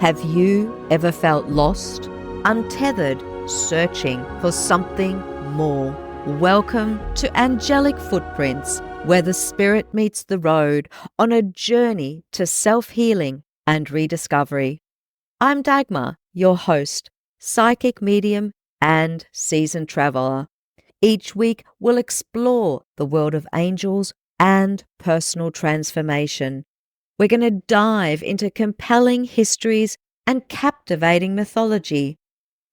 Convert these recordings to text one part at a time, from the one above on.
Have you ever felt lost, untethered, searching for something more? Welcome to Angelic Footprints, where the spirit meets the road on a journey to self-healing and rediscovery. I'm Dagmar, your host, psychic medium and seasoned traveler. Each week, we'll explore the world of angels and personal transformation. We're going to dive into compelling histories and captivating mythology.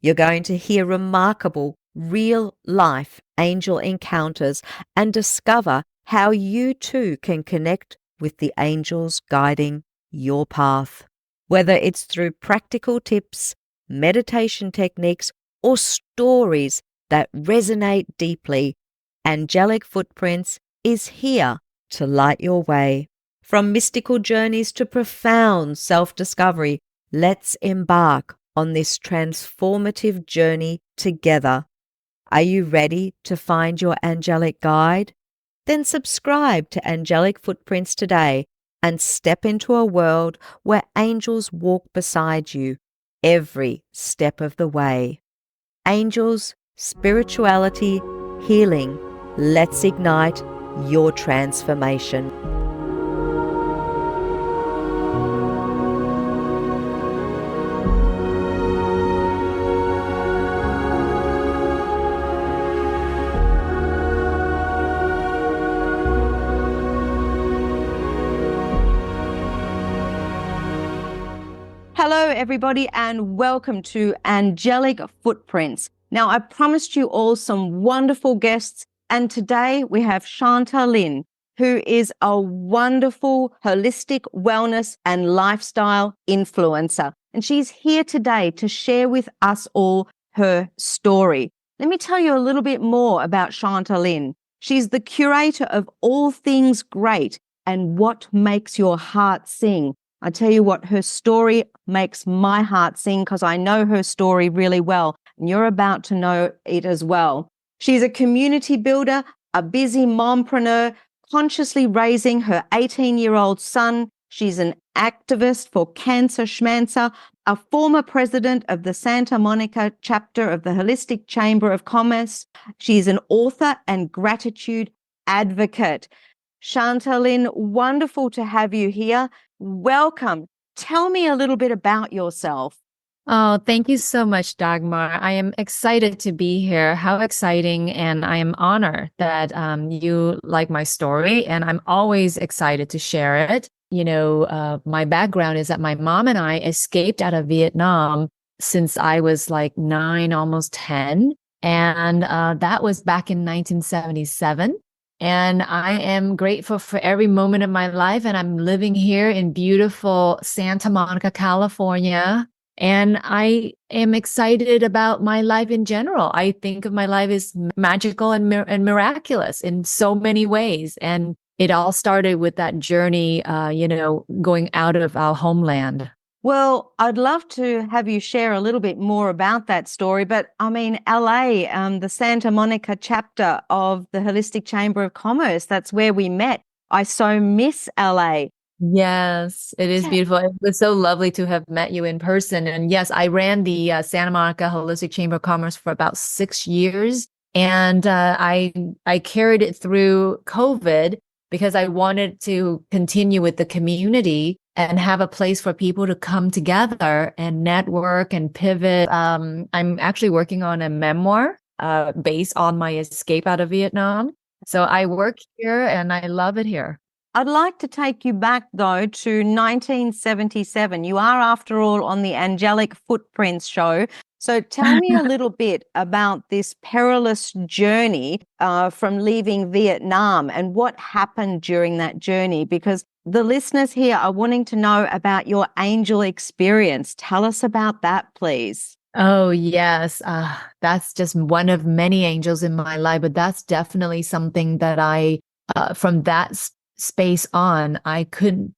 You're going to hear remarkable, real-life angel encounters and discover how you too can connect with the angels guiding your path. Whether it's through practical tips, meditation techniques, or stories that resonate deeply, Angelic Footprints is here to light your way. From mystical journeys to profound self-discovery, let's embark on this transformative journey together. Are you ready to find your angelic guide? Then subscribe to Angelic Footprints today and step into a world where angels walk beside you every step of the way. Angels, spirituality, healing. Let's ignite your transformation. Hello, everybody, and welcome to Angelic Footprints. Now, I promised you all some wonderful guests, and today we have Chantalynn, who is a wonderful holistic wellness and lifestyle influencer. And she's here today to share with us all her story. Let me tell you a little bit more about Chantalynn. She's the curator of all things great and what makes your heart sing. I tell you what, her story makes my heart sing because I know her story really well, and you're about to know it as well. She's a community builder, a busy mompreneur, consciously raising her 18-year-old son. She's an activist for Cancer Schmancer, a former president of the Santa Monica chapter of the Holistic Chamber of Commerce. She's an author and gratitude advocate. Chantalynn, wonderful to have you here. Welcome. Tell me a little bit about yourself. Oh, thank you so much, Dagmar. I am excited to be here. How exciting. And I am honored that you like my story. And I'm always excited to share it. My background is that my mom and I escaped out of Vietnam since I was like 9, almost 10. And that was back in 1977. And I am grateful for every moment of my life. And I'm living here in beautiful Santa Monica, California. And I am excited about my life in general. I think of my life as magical and miraculous in so many ways. And it all started with that journey, going out of our homeland. Well, I'd love to have you share a little bit more about that story. But I mean, LA, the Santa Monica chapter of the Holistic Chamber of Commerce, that's where we met. I so miss LA. Yes, it is beautiful. It was so lovely to have met you in person. And yes, I ran the Santa Monica Holistic Chamber of Commerce for about 6 years. And I carried it through COVID because I wanted to continue with the community and have a place for people to come together and network and pivot. I'm actually working on a memoir based on my escape out of Vietnam. So I work here and I love it here. I'd like to take you back, though, to 1977. You are, after all, on the Angelic Footprints show. So tell me a little bit about this perilous journey from leaving Vietnam and what happened during that journey, because the listeners here are wanting to know about your angel experience. Tell us about that, please. Oh, yes. That's just one of many angels in my life, but that's definitely something that from that space on, I could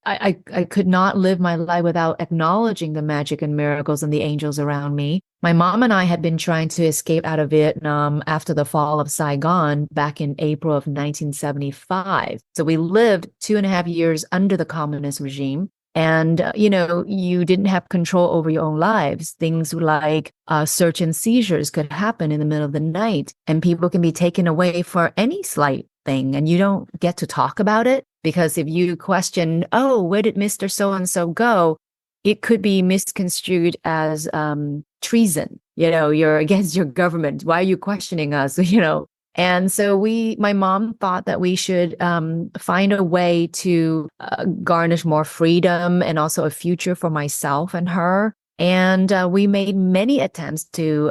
not live my life without acknowledging the magic and miracles and the angels around me. My mom and I had been trying to escape out of Vietnam after the fall of Saigon back in April of 1975. So we lived 2.5 years under the communist regime. And, you didn't have control over your own lives. Things like search and seizures could happen in the middle of the night, and people can be taken away for any slight thing. And you don't get to talk about it because if you question, oh, where did Mr. So-and-so go? It could be misconstrued as treason. You're against your government. Why are you questioning us? And so my mom thought that we should find a way to garnish more freedom and also a future for myself and her. And we made many attempts to,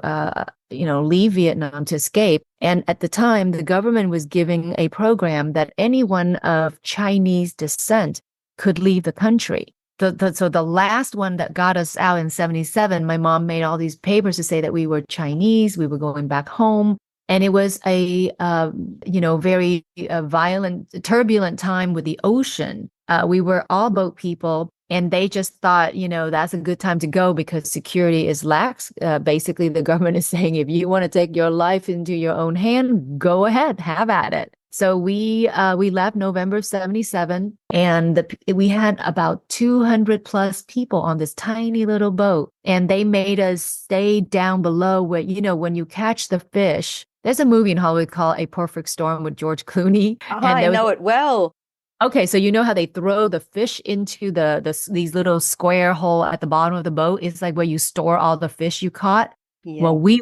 leave Vietnam, to escape. And at the time, the government was giving a program that anyone of Chinese descent could leave the country. So the last one that got us out in 1977, my mom made all these papers to say that we were Chinese, we were going back home. And it was a, very violent, turbulent time with the ocean. We were all boat people, and they just thought, that's a good time to go because security is lax. Basically, the government is saying, if you want to take your life into your own hand, go ahead, have at it. So we left November 1977, and we had about 200 plus people on this tiny little boat, and they made us stay down below where, when you catch the fish. There's a movie in Hollywood called A Perfect Storm with George Clooney. I know it well. Okay, so you know how they throw the fish into these little square hole at the bottom of the boat? It's like where you store all the fish you caught. Yeah. Well, we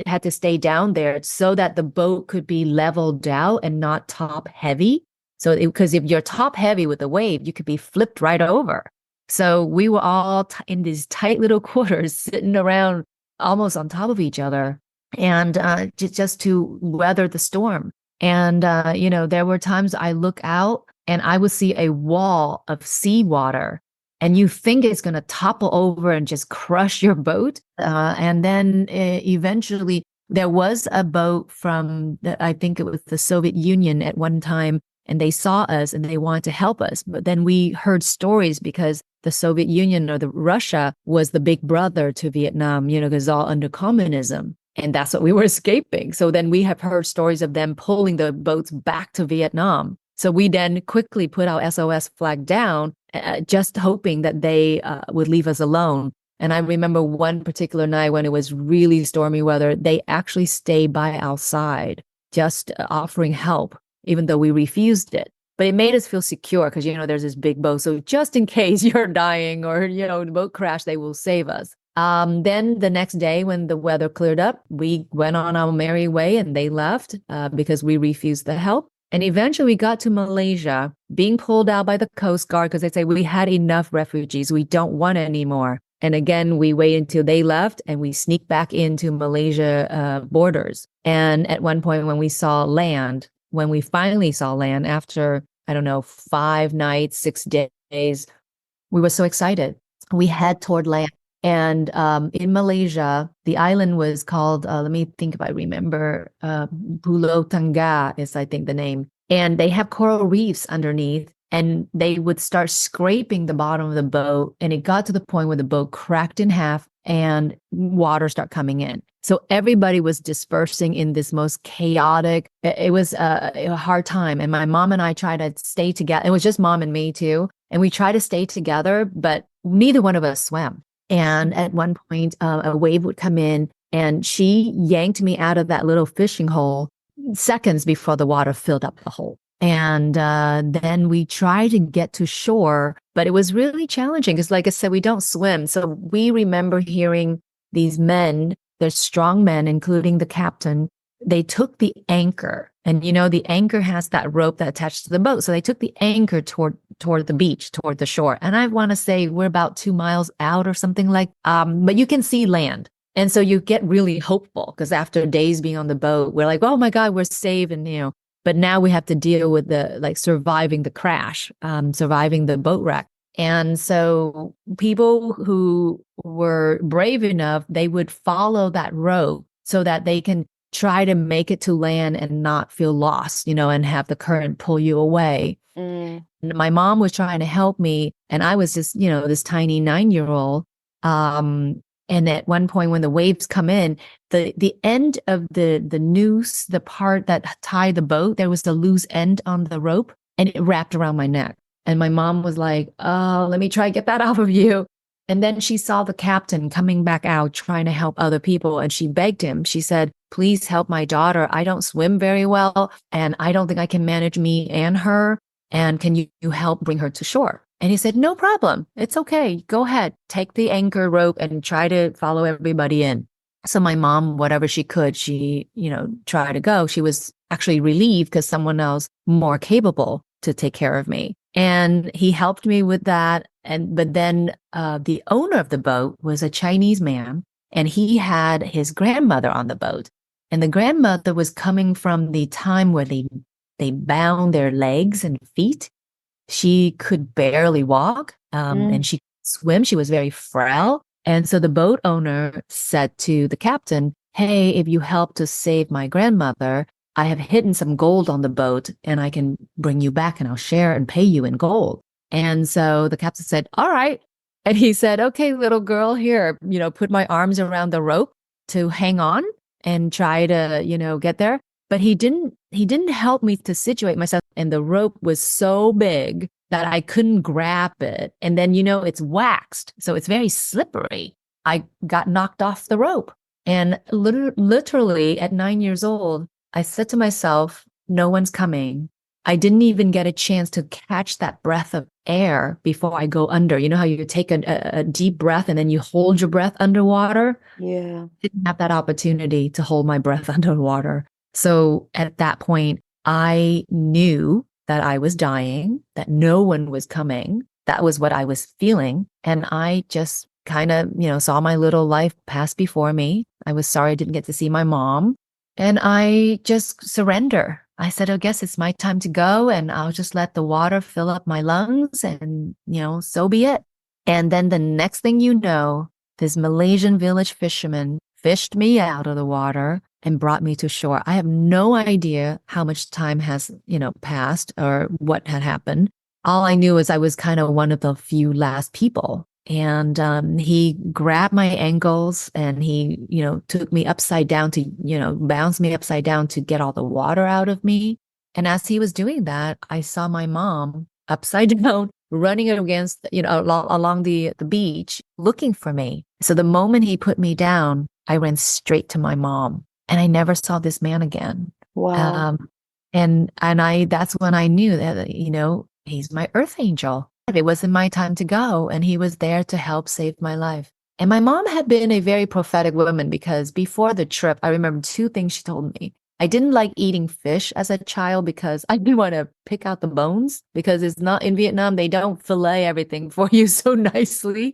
had to stay down there so that the boat could be leveled out and not top heavy. So because if you're top heavy with the wave, you could be flipped right over. So we were all in these tight little quarters, sitting around almost on top of each other, and just to weather the storm. And, there were times I look out and I would see a wall of seawater, and you think it's going to topple over and just crush your boat. And then eventually there was a boat from, I think it was the Soviet Union at one time, and they saw us and they wanted to help us. But then we heard stories because the Soviet Union or the Russia was the big brother to Vietnam, because all under communism. And that's what we were escaping. So then we have heard stories of them pulling the boats back to Vietnam. So we then quickly put our SOS flag down, just hoping that they would leave us alone. And I remember one particular night when it was really stormy weather, they actually stayed by our side, just offering help, even though we refused it. But it made us feel secure because, there's this big boat. So just in case you're dying or, the boat crash, they will save us. Then the next day when the weather cleared up, we went on our merry way and they left because we refused the help. And eventually we got to Malaysia, being pulled out by the Coast Guard because they say we had enough refugees. We don't want any more. And again, we waited until they left and we sneaked back into Malaysia borders. And at one point when we finally saw land after, 5 nights, 6 days, we were so excited. We head toward land. And in Malaysia, the island was called, let me think if I remember, Pulau Tangga is, I think, the name. And they have coral reefs underneath, and they would start scraping the bottom of the boat. And it got to the point where the boat cracked in half and water started coming in. So everybody was dispersing in this most chaotic, it was a hard time. And my mom and I tried to stay together. It was just mom and me too. And we tried to stay together, but neither one of us swam. And at one point, a wave would come in and she yanked me out of that little fishing hole seconds before the water filled up the hole. And then we tried to get to shore, but it was really challenging because, like I said, we don't swim. So we remember hearing these men, they're strong men, including the captain. They took the anchor, and the anchor has that rope that attached to the boat. So they took the anchor toward the beach, toward the shore. And I want to say we're about 2 miles out or something but you can see land. And so you get really hopeful because after days being on the boat, we're like, oh my God, we're safe. And, but now we have to deal with surviving the crash, surviving the boat wreck. And so people who were brave enough, they would follow that rope so that they can try to make it to land and not feel lost, and have the current pull you away. Mm. My mom was trying to help me, and I was just, this tiny 9-year-old. And at one point when the waves come in, the end of the noose, the part that tied the boat, there was the loose end on the rope, and it wrapped around my neck. And my mom was like, oh, let me try to get that off of you. And then she saw the captain coming back out trying to help other people. And she begged him. She said, please help my daughter. I don't swim very well. And I don't think I can manage me and her. And can you help bring her to shore? And he said, no problem. It's okay. Go ahead. Take the anchor rope and try to follow everybody in. So my mom, whatever she could, she, tried to go. She was actually relieved because someone else more capable to take care of me. And he helped me with that. But then the owner of the boat was a Chinese man, and he had his grandmother on the boat. And the grandmother was coming from the time where they bound their legs and feet. She could barely walk, and she could swim. She was very frail. And so the boat owner said to the captain, hey, if you help to save my grandmother, I have hidden some gold on the boat and I can bring you back and I'll share and pay you in gold. And so the captain said, all right. And he said, okay, little girl, here, put my arms around the rope to hang on and try to, get there. But he didn't help me to situate myself. And the rope was so big that I couldn't grab it. And then, it's waxed. So it's very slippery. I got knocked off the rope. And literally at 9 years old, I said to myself, no one's coming. I didn't even get a chance to catch that breath of air before I go under. You know how you take a deep breath and then you hold your breath underwater? Yeah. Didn't have that opportunity to hold my breath underwater. So at that point, I knew that I was dying, that no one was coming. That was what I was feeling. And I just kind of, saw my little life pass before me. I was sorry I didn't get to see my mom. And I just surrender. I said, I guess it's my time to go, and I'll just let the water fill up my lungs and, so be it. And then the next thing you know, this Malaysian village fisherman fished me out of the water and brought me to shore. I have no idea how much time has, passed or what had happened. All I knew is I was kind of one of the few last people. And he grabbed my ankles and he, took me upside down to, bounced me upside down to get all the water out of me. And as he was doing that, I saw my mom upside down running against, along the beach looking for me. So the moment he put me down, I ran straight to my mom and I never saw this man again. Wow. And that's when I knew that, he's my earth angel. It wasn't my time to go, and he was there to help save my life. And my mom had been a very prophetic woman because before the trip, I remember two things she told me. I didn't like eating fish as a child because I didn't want to pick out the bones because it's not in Vietnam. They don't fillet everything for you so nicely.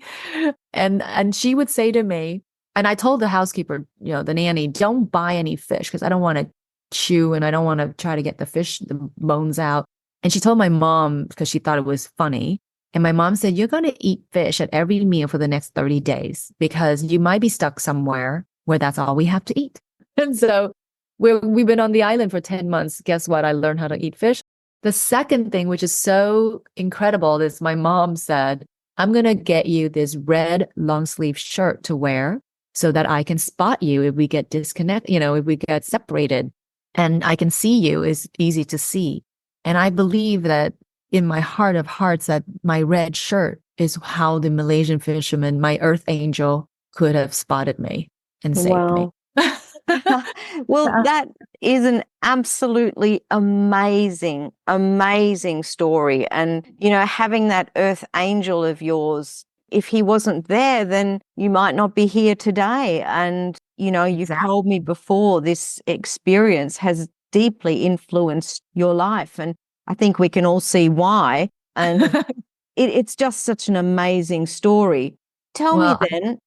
And she would say to me, and I told the housekeeper, the nanny, don't buy any fish because I don't want to chew and I don't want to try to get the bones out. And she told my mom because she thought it was funny. And my mom said, you're going to eat fish at every meal for the next 30 days because you might be stuck somewhere where that's all we have to eat. And so we've been on the island for 10 months. Guess what? I learned how to eat fish. The second thing, which is so incredible, is my mom said, I'm going to get you this red long sleeve shirt to wear so that I can spot you if we get if we get separated and I can see you is easy to see. And I believe that in my heart of hearts that my red shirt is how the Malaysian fisherman, my earth angel, could have spotted me and saved me. Wow. Well, that is an absolutely amazing, amazing story. And, having that earth angel of yours, if he wasn't there, then you might not be here today. And, you've told me before this experience has deeply influenced your life. And I think we can all see why. And it's just such an amazing story. Tell me then,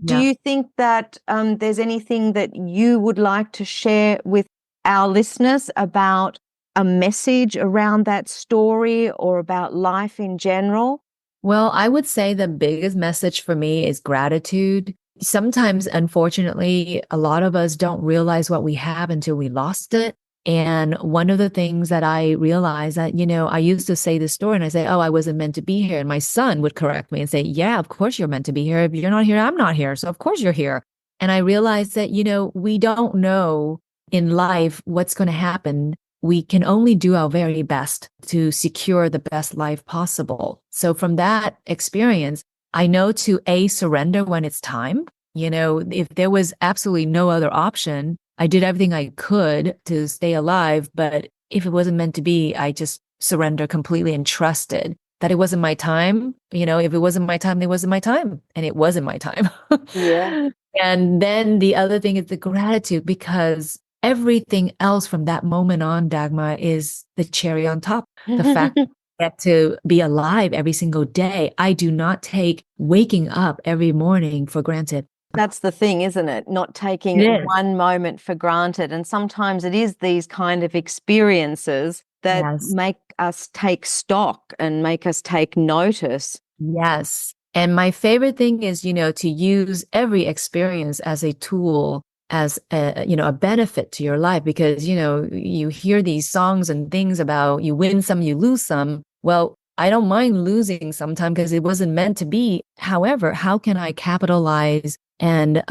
do you think that there's anything that you would like to share with our listeners about a message around that story or about life in general? Well, I would say the biggest message for me is gratitude. Sometimes, unfortunately, a lot of us don't realize what we have until we lost it. And one of the things that I realized that, I used to say this story and I say, oh, I wasn't meant to be here. And my son would correct me and say, yeah, of course you're meant to be here. If you're not here, I'm not here. So of course you're here. And I realized that, we don't know in life what's going to happen we can only do our very best to secure the best life possible. So from that experience, I know to surrender when it's time. If there was absolutely no other option, I did everything I could to stay alive. But if it wasn't meant to be, I just surrender completely and trusted that it wasn't my time. If it wasn't my time, it wasn't my time. And it wasn't my time. Yeah. And then the other thing is the gratitude, because everything else from that moment on, Dagmar, is the cherry on top. The fact that I get to be alive every single day. I do not take waking up every morning for granted. That's the thing, isn't it? Not taking one moment for granted. And sometimes it is these kind of experiences that make us take stock and make us take notice. Yes. And my favorite thing is, to use every experience as a tool, as a benefit to your life, because, you hear these songs and things about you win some, you lose some. Well, I don't mind losing sometime because it wasn't meant to be. However, how can I capitalize and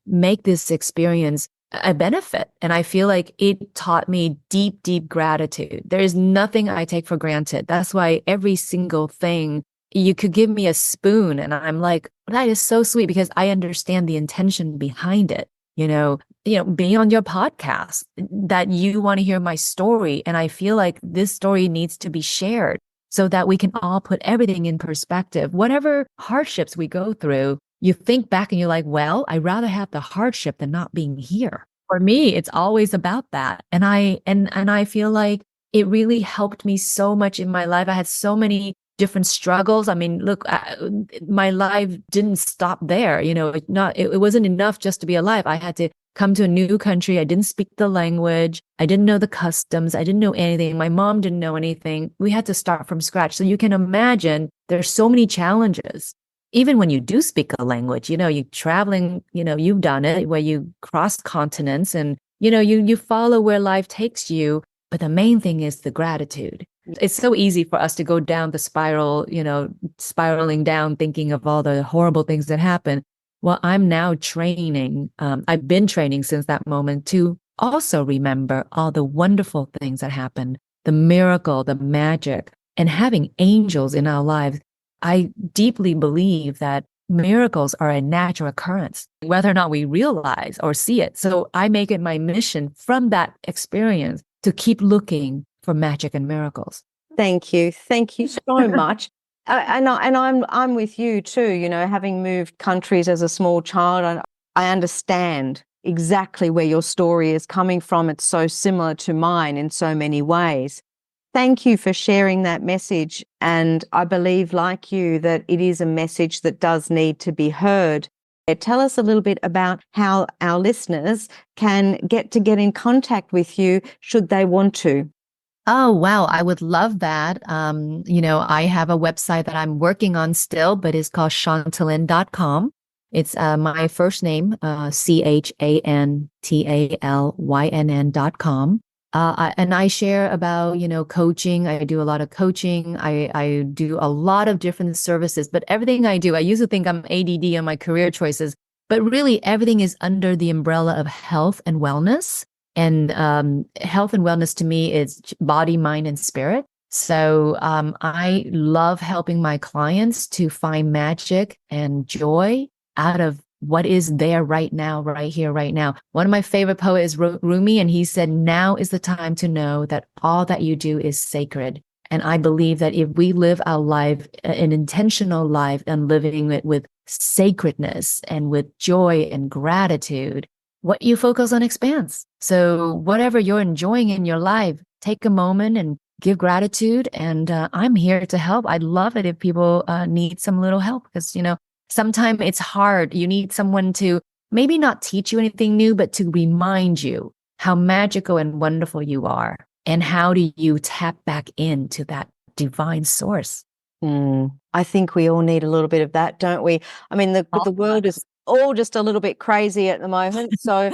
make this experience a benefit? And I feel like it taught me deep, deep gratitude. There is nothing I take for granted. That's why every single thing, you could give me a spoon and I'm like, that is so sweet, because I understand the intention behind it. Being on your podcast, that you want to hear my story. And I feel like this story needs to be shared so that we can all put everything in perspective. Whatever hardships we go through, you think back and you're like, well, I'd rather have the hardship than not being here. For me, it's always about that. And I feel like it really helped me so much in my life. I had so many different struggles. I mean, look, my life didn't stop there. It wasn't enough just to be alive. I had to come to a new country. I didn't speak the language. I didn't know the customs. I didn't know anything. My mom didn't know anything. We had to start from scratch. So you can imagine there's so many challenges. Even when you do speak a language, you're traveling, you've done it where you cross continents and, you follow where life takes you. But the main thing is the gratitude. It's so easy for us to go down the spiral, spiraling down, thinking of all the horrible things that happen. Well, I'm now training. I've been training since that moment to also remember all the wonderful things that happen, the miracle, the magic, and having angels in our lives. I deeply believe that miracles are a natural occurrence, whether or not we realize or see it. So I make it my mission from that experience to keep looking for magic and miracles. Thank you so much. I'm with you too. Having moved countries as a small child, I understand exactly where your story is coming from. It's so similar to mine in so many ways. Thank you for sharing that message. And I believe, like you, that it is a message that does need to be heard. Tell us a little bit about how our listeners can get in contact with you should they want to. Oh, wow. I would love that. I have a website that I'm working on still, but it's called Chantalynn.com. It's my first name, CHANTALYNN.com. And I share about, coaching. I do a lot of coaching. I do a lot of different services, but everything I do, I used to think I'm ADD on my career choices, but really everything is under the umbrella of health and wellness. And health and wellness to me is body, mind, and spirit. So I love helping my clients to find magic and joy out of what is there right now, right here, right now. One of my favorite poets is Rumi, and he said, now is the time to know that all that you do is sacred. And I believe that if we live our life, an intentional life, and living it with sacredness and with joy and gratitude, what you focus on expands. So whatever you're enjoying in your life, take a moment and give gratitude. And I'm here to help. I'd love it if people need some little help, because, sometimes it's hard. You need someone to maybe not teach you anything new, but to remind you how magical and wonderful you are. And how do you tap back into that divine source? I think we all need a little bit of that, don't we? I mean, the world is all just a little bit crazy at the moment. So,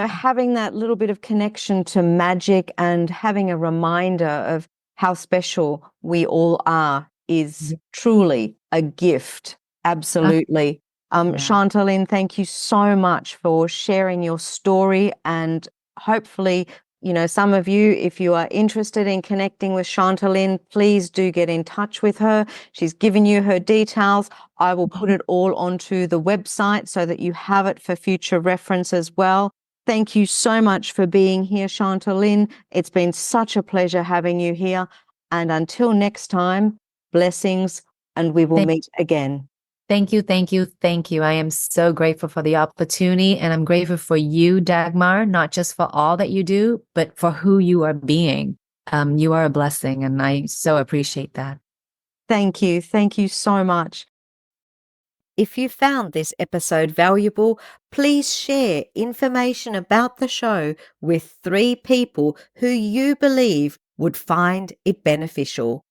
having that little bit of connection to magic and having a reminder of how special we all are is truly a gift. Absolutely. Chantalynn, thank you so much for sharing your story, and hopefully some of you, if you are interested in connecting with Chantalynn, please do get in touch with her. She's given you her details. I will put it all onto the website so that you have it for future reference as well. Thank you so much for being here, Chantalynn. It's been such a pleasure having you here. And until next time, blessings, and we will meet again. Thank you, thank you, thank you. I am so grateful for the opportunity, and I'm grateful for you, Dagmar, not just for all that you do, but for who you are being. You are a blessing, and I so appreciate that. Thank you. Thank you so much. If you found this episode valuable, please share information about the show with 3 people who you believe would find it beneficial.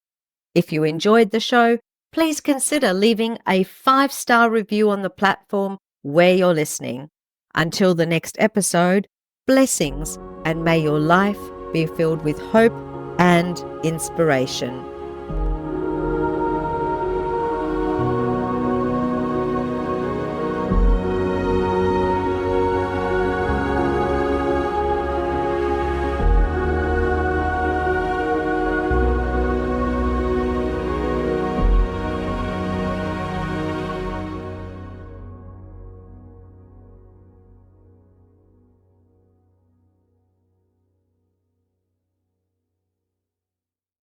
If you enjoyed the show, please consider leaving a 5-star review on the platform where you're listening. Until the next episode, blessings, and may your life be filled with hope and inspiration.